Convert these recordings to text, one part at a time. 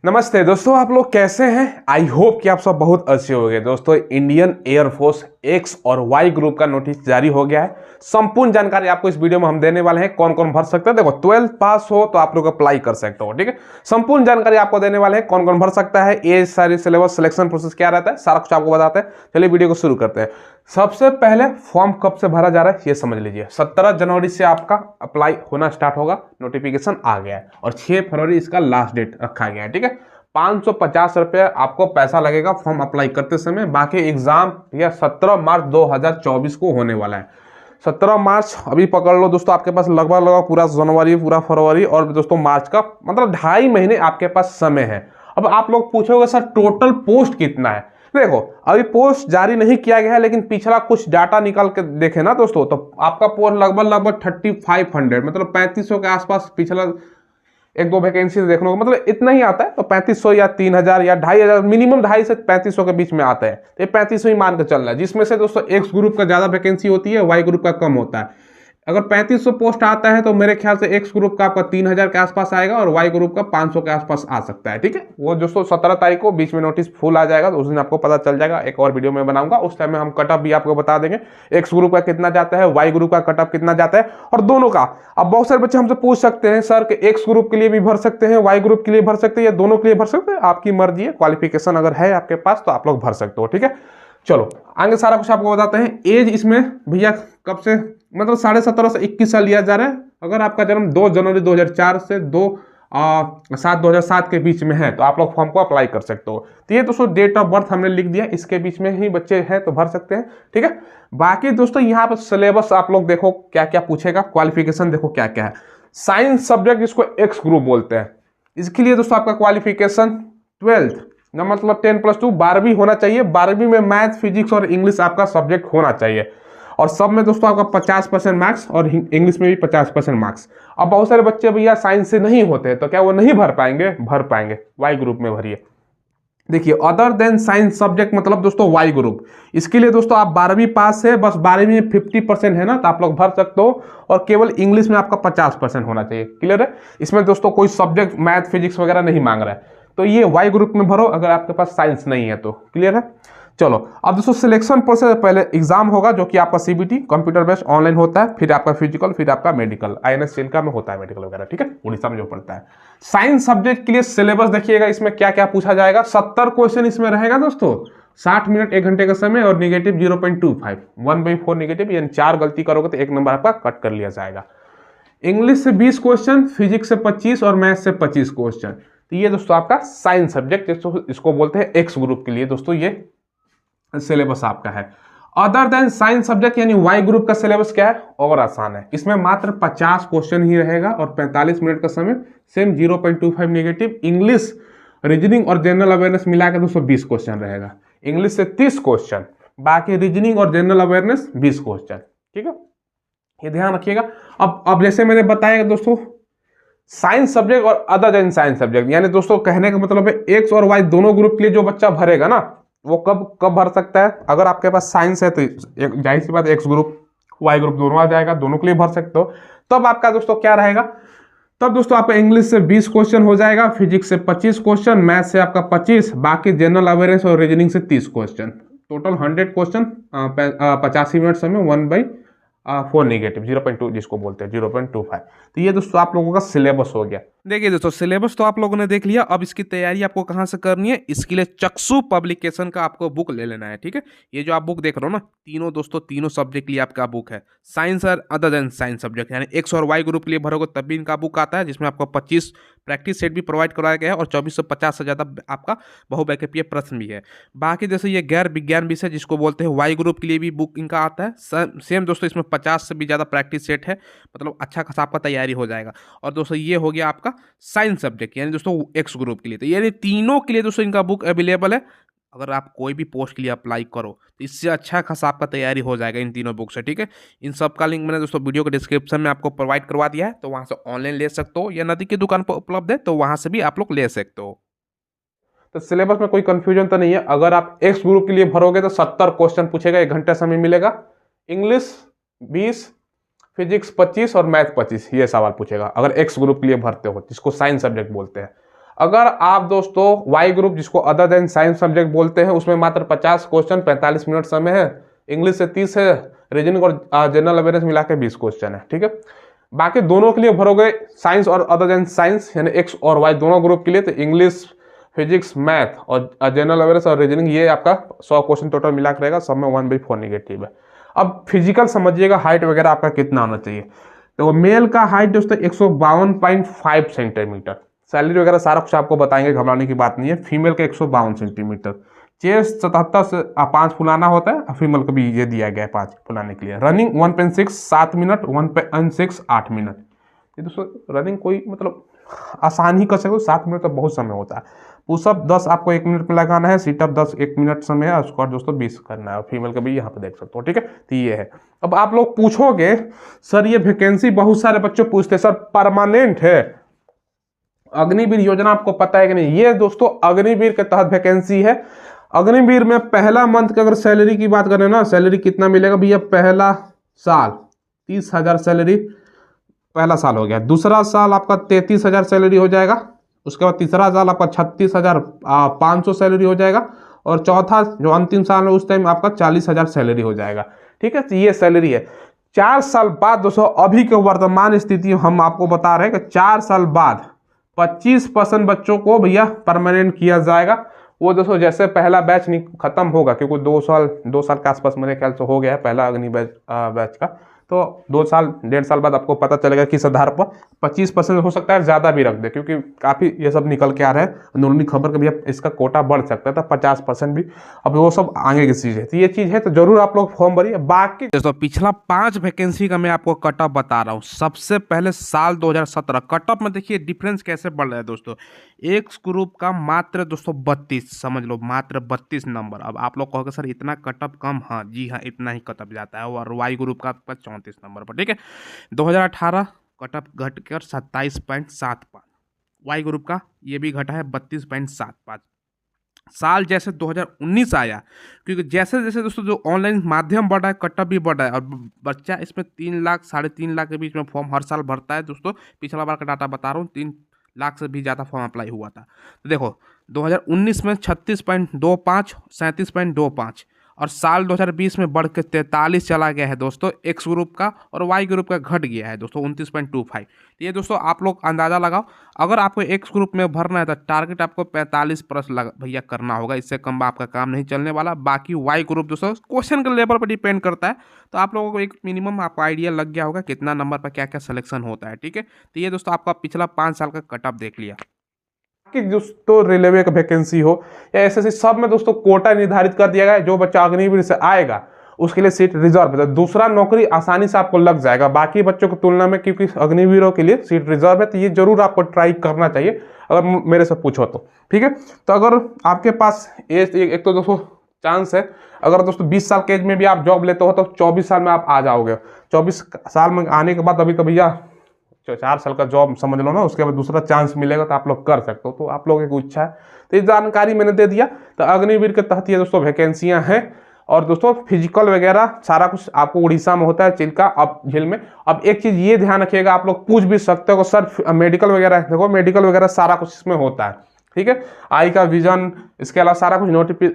नमस्ते दोस्तों, आप लोग कैसे हैं। आई होप कि आप सब बहुत अच्छे हो गए। दोस्तों, इंडियन एयरफोर्स एक्स और वाई ग्रुप का नोटिस जारी हो गया है। संपूर्ण जानकारी आपको इस वीडियो में हम देने वाले हैं। कौन कौन भर सकते हैं, देखो 12th पास हो तो आप लोग अप्लाई कर सकते हो। ठीक है, संपूर्ण जानकारी आपको देने वाले हैं, कौन कौन भर सकता है, ये सारी सिलेबस, सिलेक्शन प्रोसेस क्या रहता है, सारा कुछ आपको बताते हैं। चलिए वीडियो को शुरू करते हैं। सबसे पहले फॉर्म कब से भरा जा रहा है ये समझ लीजिए। 17 जनवरी से आपका अप्लाई होना स्टार्ट होगा, नोटिफिकेशन आ गया है और 6 फरवरी इसका लास्ट डेट रखा गया है। ठीक है, 550 रुपये आपको पैसा लगेगा फॉर्म अप्लाई करते समय। बाकी एग्जाम यह 17 मार्च 2024 को होने वाला है। 17 मार्च अभी पकड़ लो दोस्तों, आपके पास लगभग पूरा जनवरी, पूरा फरवरी और दोस्तों मार्च का मतलब 2.5 महीने आपके पास समय है। अब आप लोग पूछोगे सर टोटल पोस्ट कितना है। देखो, अभी पोस्ट जारी नहीं किया गया है, लेकिन पिछला कुछ डाटा निकाल के देखे ना दोस्तों, तो आपका पोस्ट लगभग 3500 मतलब 3500 के आसपास पिछला एक दो वैकेंसी देखने को मतलब इतना ही आता है। तो 3500 या 3000 या 2500, मिनिमम 2.5 से 3500 के बीच में आता है। तो ये 3500 ही मान के चल रहा है, जिसमें से दोस्तों एक्स ग्रुप का ज्यादा वैकेंसी होती है, वाई ग्रुप का कम होता है। अगर 3500 पोस्ट आता है तो मेरे ख्याल से एक्स ग्रुप का आपका 3000 के आसपास आएगा और वाई ग्रुप का 500 के आसपास आ सकता है। ठीक है, वो दोस्तों 17 तारीख को बीच में नोटिस फुल आ जाएगा, तो उस दिन आपको पता चल जाएगा। एक और वीडियो में बनाऊंगा, उस टाइम में हम कटअप भी आपको बता देंगे, एक्स ग्रुप का कितना जाता है, वाई ग्रुप का कटअप कितना जाता है और दोनों का। अब बहुत सारे बच्चे हमसे पूछ सकते हैं सर कि एक्स ग्रुप के लिए भी भर सकते हैं, वाई ग्रुप के लिए भर सकते हैं या दोनों के लिए भर सकते हैं। आपकी मर्जी है, क्वालिफिकेशन अगर है आपके पास तो आप लोग भर सकते हो। ठीक है, चलो आगे सारा कुछ आपको बताते हैं। एज इसमें भैया कब से मतलब 17.5 से 21 साल लिया जा रहा है। अगर आपका जन्म 2 जनवरी 2004 से 7 2007 के बीच में है तो आप लोग फॉर्म को अप्लाई कर सकते हो। तो ये दोस्तों डेट ऑफ बर्थ हमने लिख दिया, इसके बीच में ही बच्चे हैं तो भर सकते हैं। ठीक है, बाकी दोस्तों यहाँ पर सिलेबस आप लोग देखो क्या क्या पूछेगा, क्वालिफिकेशन देखो क्या क्या है। साइंस सब्जेक्ट जिसको एक्स ग्रुप बोलते हैं, इसके लिए दोस्तों आपका क्वालिफिकेशन 12th ना मतलब 10+2 12वीं होना चाहिए। 12वीं में मैथ, फिजिक्स और इंग्लिश आपका सब्जेक्ट होना चाहिए और सब में दोस्तों आपका 50% मार्क्स और इंग्लिश में भी 50% मार्क्स। अब बहुत सारे बच्चे भैया साइंस से नहीं होते तो क्या वो नहीं भर पाएंगे? भर पाएंगे, वाई ग्रुप में भरिए। देखिए, अदर देन साइंस सब्जेक्ट मतलब दोस्तों वाई ग्रुप, इसके लिए दोस्तों आप 12वीं पास है, बस 12वीं में 50% है ना, तो आप लोग भर सकते हो और केवल इंग्लिश में आपका 50% होना चाहिए। क्लियर है, इसमें दोस्तों कोई सब्जेक्ट मैथ फिजिक्स वगैरह नहीं मांग रहा है, तो ये वाई ग्रुप में भरो अगर आपके पास साइंस नहीं है तो। क्लियर है, चलो अब दोस्तों सिलेक्शन प्रोसेस, पहले एग्जाम होगा जो कि आपका सीबीटी कंप्यूटर बेस्ड ऑनलाइन होता है, फिर आपका फिजिकल, फिर आपका मेडिकल, आईएनएस चिल्का में होता है मेडिकल वगैरह। ठीक है, उड़ीसा में जो पड़ता है। साइंस सब्जेक्ट के लिए सिलेबस देखिएगा, इसमें क्या क्या पूछा जाएगा। 70 क्वेश्चन इसमें रहेगा दोस्तों, 60 मिनट 1 घंटे का समय और निगेटिव 0.25, 1/4 निगेटिव, यानी 4 गलती करोगे तो 1 नंबर आपका कट कर लिया जाएगा। इंग्लिश से 20 क्वेश्चन, फिजिक्स से 25 और मैथ से 25 क्वेश्चन। तो ये दोस्तों आपका साइंस सब्जेक्ट, इसको बोलते हैं एक्स ग्रुप के लिए दोस्तों ये सिलेबस आपका है। अदर देन साइंस सब्जेक्ट यानी वाई ग्रुप का सिलेबस क्या है, और आसान है। इसमें मात्र 50 क्वेश्चन ही रहेगा और 45 मिनट का समय, सेम 0.25 नेगेटिव। इंग्लिश, रीजनिंग और जनरल अवेयरनेस मिला के 220 क्वेश्चन रहेगा। इंग्लिश से 30 क्वेश्चन, बाकी रीजनिंग और जनरल अवेयरनेस 20 क्वेश्चन। ठीक है, ये ध्यान रखिएगा। अब जैसे मैंने बताया दोस्तों, साइंस सब्जेक्ट और अदर देन साइंस सब्जेक्ट, यानी दोस्तों कहने का मतलब है एक्स और वाई दोनों ग्रुप के लिए जो बच्चा भरेगा ना, वो कब कब भर सकता है। अगर आपके पास साइंस है तो जाहिर सी बात एक्स ग्रुप वाई ग्रुप दोनों आ जाएगा, दोनों के लिए भर सकते हो। तब आपका दोस्तों क्या रहेगा, तब दोस्तों आपका इंग्लिश से 20 क्वेश्चन हो जाएगा, फिजिक्स से 25 क्वेश्चन, मैथ से आपका 25, बाकी जनरल अवेयरनेस और रीजनिंग से 30 क्वेश्चन, टोटल 100 क्वेश्चन, 85 मिनट समय, 1/4 नेगेटिव, 0.2 जिसको बोलते हैं 0.25। तो ये दोस्तों आप लोगों का सिलेबस हो गया। देखिए दोस्तों, सिलेबस तो आप लोगों ने देख लिया। अब इसकी तैयारी आपको कहाँ से करनी है, इसके लिए चक्षु पब्लिकेशन का आपको बुक ले लेना है। ठीक है, ये जो आप बुक देख रहे हो ना, तीनों दोस्तों तीनों सब्जेक्ट के लिए आपका बुक है। साइंस और अदर देन साइंस सब्जेक्ट यानी एक्स और वाई ग्रुप के लिए भरोगे तब भी इनका बुक आता है, जिसमें आपको 25 प्रैक्टिस सेट भी प्रोवाइड कराया गया है और 2450 से ज़्यादा आपका बहुविकल्पीय प्रश्न भी है। बाकी जैसे ये गैर विज्ञान विषय जिसको बोलते हैं वाई ग्रुप के लिए भी बुक इनका आता है। सेम दोस्तों इसमें 50 से भी ज़्यादा प्रैक्टिस सेट है, मतलब अच्छा खासा आपका तैयारी हो जाएगा। और दोस्तों ये हो गया आपका साइंस सब्जेक्ट यानी दोस्तों एक्स ग्रुप के लिए। तो यानी तीनों के लिए दोस्तों इनका बुक अवेलेबल है। अगर आप कोई भी पोस्ट के लिए अप्लाई करो तो इससे अच्छा खासा आपका तैयारी हो जाएगा इन तीनों बुक से। ठीक है, इन सब का लिंक मैंने दोस्तों वीडियो के डिस्क्रिप्शन में आपको प्रोवाइड करवा दिया है, तो वहाँ से ऑनलाइन ले सकते हो या नदी की दुकान पर उपलब्ध है तो वहाँ से भी आप लोग ले सकते हो। तो सिलेबस में कोई कंफ्यूजन तो नहीं है। अगर आप एक्स ग्रुप के लिए भरोगे तो 70 क्वेश्चन पूछेगा, 1 घंटा समय मिलेगा। इंग्लिश 20, फिजिक्स 25 और मैथ 25 ये सवाल पूछेगा अगर एक्स ग्रुप के लिए भरते हो, जिसको साइंस सब्जेक्ट बोलते हैं। अगर आप दोस्तों वाई ग्रुप जिसको अदर देन साइंस सब्जेक्ट बोलते हैं उसमें मात्र 50 क्वेश्चन 45 मिनट समय है, इंग्लिश से 30 है, रीजनिंग और जनरल अवेयरनेस मिला के 20 क्वेश्चन है, ठीक है। बाकी दोनों के लिए भरोगे साइंस और अदर देन साइंस यानी एक्स और वाई दोनों ग्रुप के लिए, तो इंग्लिश, फिजिक्स, मैथ और जनरल अवेयरनेस और रीजनिंग ये आपका 100 क्वेश्चन टोटल मिला के रहेगा, सब में 1/4 नेगेटिव है। अब फिजिकल समझिएगा, हाइट वगैरह आपका कितना आना चाहिए। तो मेल का हाइट दोस्तों 152.5 सेंटीमीटर, सैलरी वगैरह सारा कुछ आपको बताएंगे, घबराने की बात नहीं है। फीमेल का 152 सेंटीमीटर, चेस्ट 77 से 5 फुलाना होता है, फीमेल को भी ये दिया गया है 5 फुलाने के लिए। Running 1.6 7 minute, 1.6 8 minute. ये दोस्तों रनिंग कोई मतलब आसान ही कर सकते हो, 7 मिनट तो बहुत समय होता है। पुशअप 10 आपको 1 मिनट में लगाना है, सीटअप 10 1 मिनट समय है, स्क्वाट दोस्तों 20 करना है। फीमेल का भी यहाँ पे देख सकते हो, ठीक है। तो ये है। अब आप लोग पूछोगे सर ये वैकेंसी बहुत सारे बच्चों पूछते हैं सर परमानेंट है, अग्निवीर योजना आपको पता है कि नहीं? ये दोस्तों अग्निवीर के तहत वैकेंसी है। अग्निवीर में पहला मंथ की अगर सैलरी की बात करें ना, सैलरी कितना मिलेगा भैया? पहला साल 30,000 सैलरी, पहला साल हो गया। दूसरा साल आपका 33,000 सैलरी हो जाएगा। उसके बाद तीसरा साल आपका 36,500 सैलरी हो जाएगा। और चौथा जो अंतिम साल है उस टाइम आपका 40,000 सैलरी हो जाएगा, ठीक है। तो ये सैलरी है। 4 साल बाद दोस्तों, अभी के वर्तमान स्थिति हम आपको बता रहे हैं कि 4 साल बाद 25% बच्चों को भैया परमानेंट किया जाएगा। वो दोस्तों जैसे पहला बैच नहीं खत्म होगा, क्योंकि 2 साल के आसपास मेरे ख्याल से हो गया है पहला अग्नि बैच का, तो 2 साल 1.5 साल बाद आपको पता चलेगा किस आधार पर 25% हो सकता है ज़्यादा भी रख दे, क्योंकि काफ़ी ये सब निकल के आ रहा है अंदरूनी खबर का भी, अब इसका कोटा बढ़ सकता है तो 50% भी, अब वो सब आगे की चीज़ है। तो ये चीज़ है, तो जरूर आप लोग फॉर्म भरिए। बाकी दोस्तों पिछला 5 वैकेंसी का मैं आपको कट ऑफ बता रहा हूँ। सबसे पहले साल 2017 कट ऑफ में देखिए डिफरेंस कैसे बढ़ रहा है दोस्तों। एक्स ग्रुप का मात्र दोस्तों 32, समझ लो मात्र 32 नंबर। अब आप लोग कहोगे सर इतना कट ऑफ कम, हाँ जी हाँ इतना ही कट ऑफ जाता है। और वाई ग्रुप का 34 नंबर पर, ठीक है। 2018 कट ऑफ घट कर 27.75, वाई ग्रुप का ये भी घटा है 32.75। साल जैसे 2019 आया, क्योंकि जैसे जैसे दोस्तों जो ऑनलाइन माध्यम बढ़ रहा है कट ऑफ भी बढ़ रहा है, और बच्चा इसमें 3 लाख 3.5 लाख के बीच में फॉर्म हर साल भरता है दोस्तों। पिछला बार का डाटा बता रहा हूँ, 3 लाख से भी ज़्यादा फॉर्म अप्लाई हुआ था। तो देखो 2019 में 36.25, 37.25, और साल 2020 में बढ़ के 43 चला गया है दोस्तों एक्स ग्रुप का, और वाई ग्रुप का घट गया है दोस्तों 29.25। तो ये दोस्तों आप लोग अंदाज़ा लगाओ, अगर आपको एक्स ग्रुप में भरना है तो टारगेट आपको 45+ भैया करना होगा, इससे कम आपका काम नहीं चलने वाला। बाकी वाई ग्रुप दोस्तों क्वेश्चन के लेवल पर डिपेंड करता है, तो आप लोगों को एक मिनिमम आपको आइडिया लग गया होगा कितना नंबर पर क्या क्या सिलेक्शन होता है, ठीक है। तो ये दोस्तों आपका पिछला 5 साल का कट ऑफ देख लिया। कि दोस्तों रेलवे का वैकेंसी हो या एसएससी, सब में दोस्तों कोटा निर्धारित कर दिया गया है। जो बच्चा अग्निवीर से आएगा उसके लिए सीट रिजर्व है, दूसरा नौकरी आसानी से आपको लग जाएगा बाकी बच्चों की तुलना में, क्योंकि अग्निवीरों के लिए सीट रिजर्व है। तो ये जरूर आपको ट्राई करना चाहिए अगर मेरे से पूछो तो, ठीक है। तो अगर आपके पास एज एक तो दोस्तों चांस है, अगर दोस्तों 20 साल के एज में भी आप जॉब लेते हो तो 24 साल में आप आ जाओगे। 24 साल में आने के बाद अभी तो भैया 4 साल का जॉब समझ लो ना, उसके बाद दूसरा चांस मिलेगा तो आप लोग कर सकते हो। तो आप लोगों की इच्छा है, तो ये जानकारी मैंने दे दिया। तो अग्निवीर के तहत ये दोस्तों वैकेंसियां हैं। और दोस्तों फिजिकल वगैरह सारा कुछ आपको उड़ीसा में होता है, चिल्का अब झील में। अब एक चीज ये ध्यान रखिएगा, आप लोग पूछ भी सकते हो सर मेडिकल वगैरह, देखो मेडिकल वगैरह सारा कुछ इसमें होता है, ठीक है। आई का विजन, इसके अलावा सारा कुछ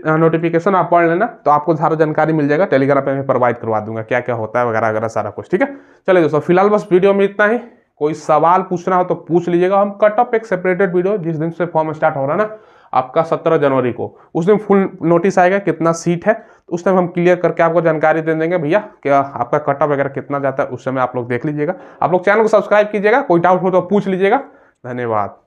नोटिफिकेशन आप पढ़ लेना, तो आपको सारा जानकारी मिल जाएगा। टेलीग्राम पे मैं प्रोवाइड करवा दूंगा क्या क्या होता है वगैरह वगैरह सारा कुछ, ठीक है। चलिए दोस्तों फिलहाल बस वीडियो में इतना ही। कोई सवाल पूछना हो तो पूछ लीजिएगा। हम कट ऑफ एक सेपरेटेड वीडियो, जिस दिन से फॉर्म स्टार्ट हो रहा है ना आपका 17 जनवरी को, उस दिन फुल नोटिस आएगा कितना सीट है, तो उस टाइम हम क्लियर करके आपको जानकारी दे देंगे भैया क्या आपका कट ऑफ वगैरह कितना जाता है। उस समय आप लोग देख लीजिएगा। आप लोग चैनल को सब्सक्राइब कीजिएगा, कोई डाउट हो तो पूछ लीजिएगा। धन्यवाद।